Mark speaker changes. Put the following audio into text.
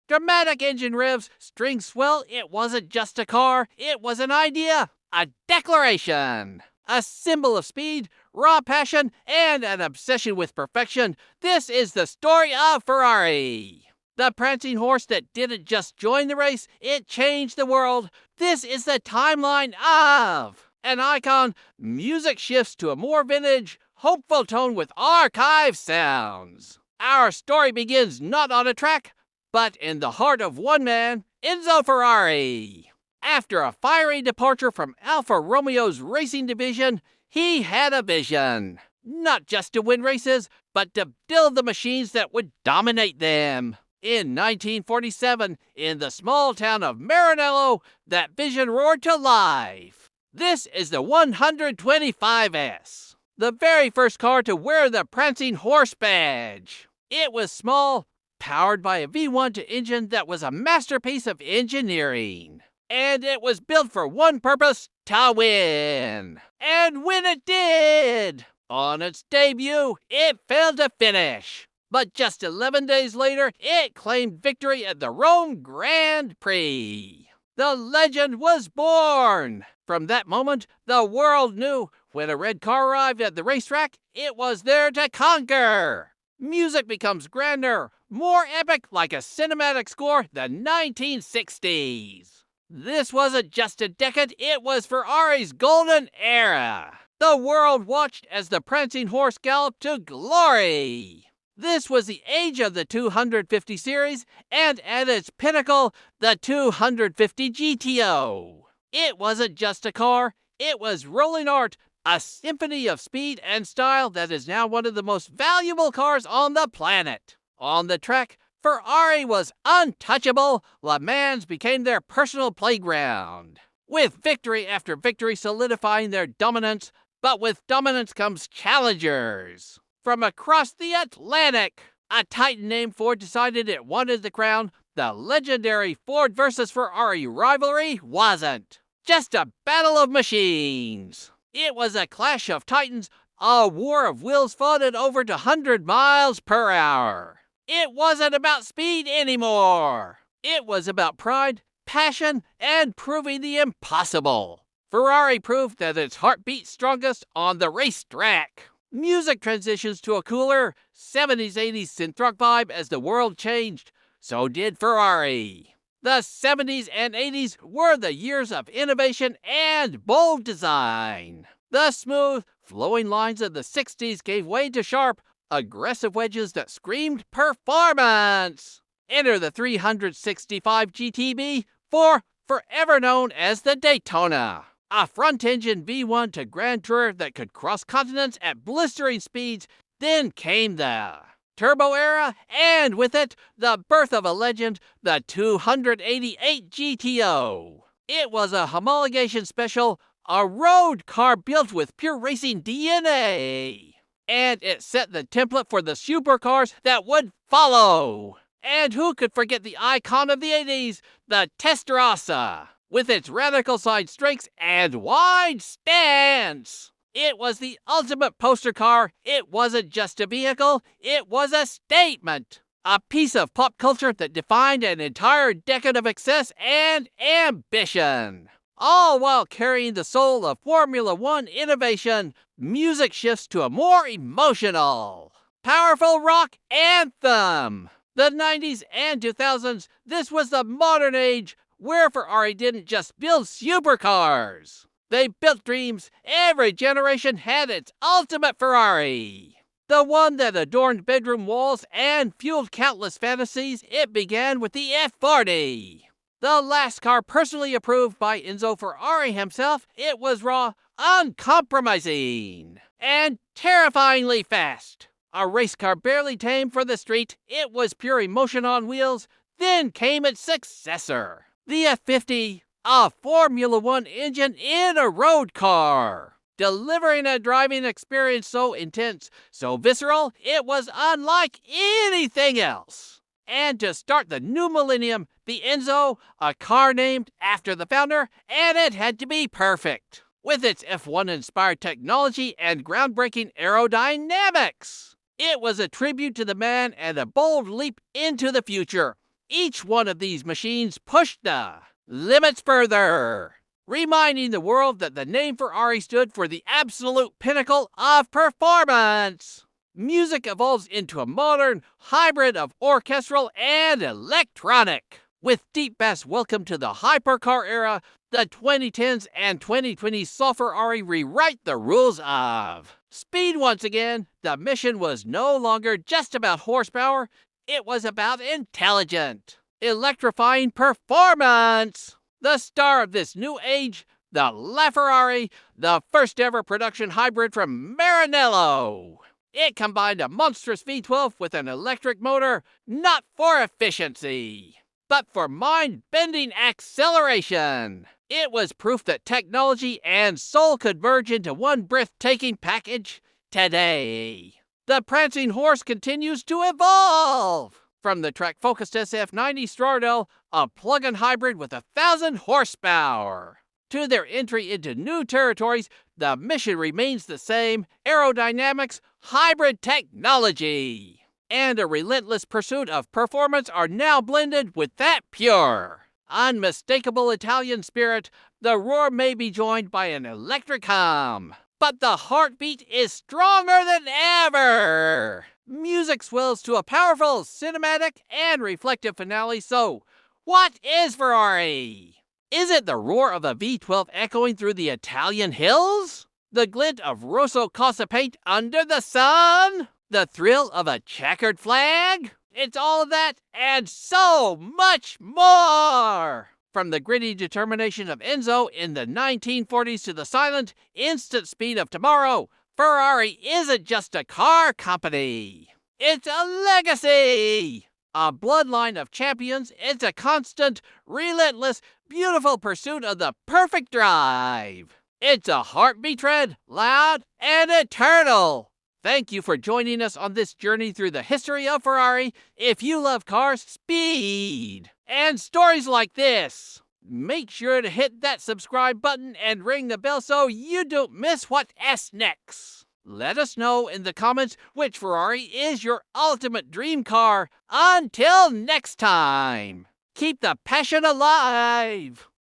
Speaker 1: Dramatic engine revs, string swell, it wasn't just a car, it was an idea, a declaration. A symbol of speed, raw passion, and an obsession with perfection. This is the story of Ferrari. The prancing horse that didn't just join the race, it changed the world. This is the timeline of an icon. Music shifts to a more vintage, hopeful tone with archive sounds. Our story begins not on a track, but in the heart of one man, Enzo Ferrari. After a fiery departure from Alfa Romeo's racing division, he had a vision. Not just to win races, but to build the machines that would dominate them. In 1947, in the small town of Maranello, that vision roared to life. This is the 125S, the very first car to wear the prancing horse badge. It was small, powered by a V1 engine that was a masterpiece of engineering. And it was built for one purpose, to win. And win it did! On its debut, it failed to finish. But just 11 days later, it claimed victory at the Rome Grand Prix. The legend was born. From that moment, the world knew when a red car arrived at the racetrack, it was there to conquer. Music becomes grander, more epic, like a cinematic score, the 1960s. This wasn't just a decade, it was Ferrari's golden era. The world watched as the prancing horse galloped to glory. This was the age of the 250 series, and at its pinnacle, the 250 GTO. It wasn't just a car, it was rolling art, a symphony of speed and style that is now one of the most valuable cars on the planet. On the track, Ferrari was untouchable. Le Mans became their personal playground, with victory after victory solidifying their dominance. But with dominance comes challengers. From across the Atlantic, a titan named Ford decided it wanted the crown. The legendary Ford versus Ferrari rivalry wasn't just a battle of machines. It was a clash of titans, a war of wills fought at over 100 miles per hour. It wasn't about speed anymore. It was about pride, passion, and proving the impossible. Ferrari proved that its heart beat strongest on the racetrack. Music transitions to a cooler 70s-80s synth rock vibe as the world changed. So did Ferrari. The 70s and 80s were the years of innovation and bold design. The smooth, flowing lines of the 60s gave way to sharp, aggressive wedges that screamed performance. Enter the 365 GTB, forever known as the Daytona. A front-engine V1 to Grand Tourer that could cross continents at blistering speeds. Then came the Turbo era, and with it, the birth of a legend, the 288 GTO. It was a homologation special, a road car built with pure racing DNA. And it set the template for the supercars that would follow. And who could forget the icon of the 80s, the Testarossa, with its radical side strengths and wide stance. It was the ultimate poster car. It wasn't just a vehicle, it was a statement. A piece of pop culture that defined an entire decade of excess and ambition. All while carrying the soul of Formula One innovation. Music shifts to a more emotional, powerful rock anthem. The 90s and 2000s, this was the modern age where Ferrari didn't just build supercars. They built dreams. Every generation had its ultimate Ferrari. The one that adorned bedroom walls and fueled countless fantasies. It began with the F40. The last car personally approved by Enzo Ferrari himself. It was raw, uncompromising, and terrifyingly fast. A race car barely tamed for the street. It was pure emotion on wheels. Then came its successor, the F50, a Formula One engine in a road car, delivering a driving experience so intense, so visceral, it was unlike anything else. And to start the new millennium, the Enzo, a car named after the founder, and it had to be perfect, with its F1-inspired technology and groundbreaking aerodynamics. It was a tribute to the man and a bold leap into the future. Each one of these machines pushed the limits further, reminding the world that the name Ferrari stood for the absolute pinnacle of performance. Music evolves into a modern hybrid of orchestral and electronic. With deep bass welcome to the hypercar era, the 2010s and 2020s saw Ferrari rewrite the rules of speed once again. The mission was no longer just about horsepower, it was about intelligent, electrifying performance. The star of this new age, the LaFerrari, the first ever production hybrid from Maranello. It combined a monstrous V12 with an electric motor, not for efficiency, but for mind-bending acceleration. It was proof that technology and soul could merge into one breathtaking package today. The prancing horse continues to evolve. From the track-focused SF90 Stradale, a plug-in hybrid with 1,000 horsepower, to their entry into new territories, the mission remains the same: aerodynamics, hybrid technology, and a relentless pursuit of performance are now blended with that pure, unmistakable Italian spirit. The roar may be joined by an electric hum, but the heartbeat is stronger than ever. Music swells to a powerful, cinematic, and reflective finale. So, what is Ferrari? Is it the roar of a V12 echoing through the Italian hills? The glint of Rosso Casa paint under the sun? The thrill of a checkered flag? It's all of that and so much more! From the gritty determination of Enzo in the 1940s to the silent, instant speed of tomorrow, Ferrari isn't just a car company. It's a legacy! A bloodline of champions. It's a constant, relentless, beautiful pursuit of the perfect drive. It's a heartbeat tread, loud and eternal. Thank you for joining us on this journey through the history of Ferrari. If you love cars, speed, and stories like this, make sure to hit that subscribe button and ring the bell so you don't miss what's next. Let us know in the comments which Ferrari is your ultimate dream car. Until next time, keep the passion alive.